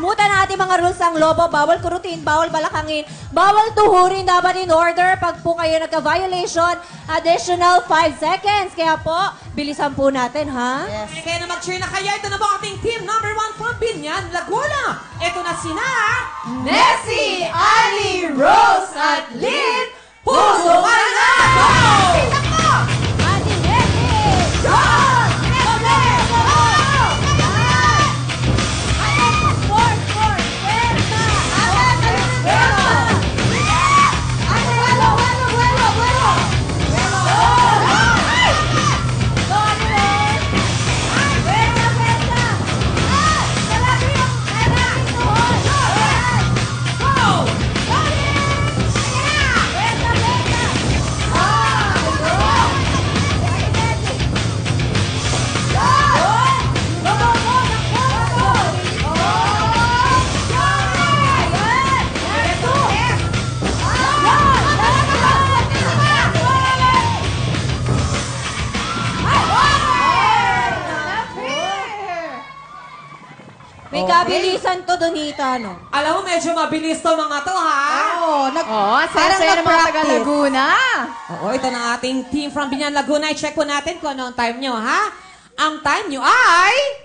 nakalimutan na ating mga rules ng Lobo. Bawal kurutin, bawal balakangin, bawal tuhurin, dapat in order. Pag po kayo nagka-violation, additional 5 seconds. Kaya po, bilisan po natin, ha? Yes. Kaya na mag-cheer na kayo. Ito na po ating team number 1 from Binyan, Laguna. Ito na sina... Nessie, Ali, Rose, at Lynn. Puso ka na! Go! Ate Nessie! John! May kabilisan to, Donita, no? Alam mo, medyo mabilis to mga to, ha? Oo, saya-saya ng mga taga-Laguna. Oo, ito na ating team from Binyan, Laguna. I-check po natin kung ano ang time nyo, ha? Ang time nyo ay...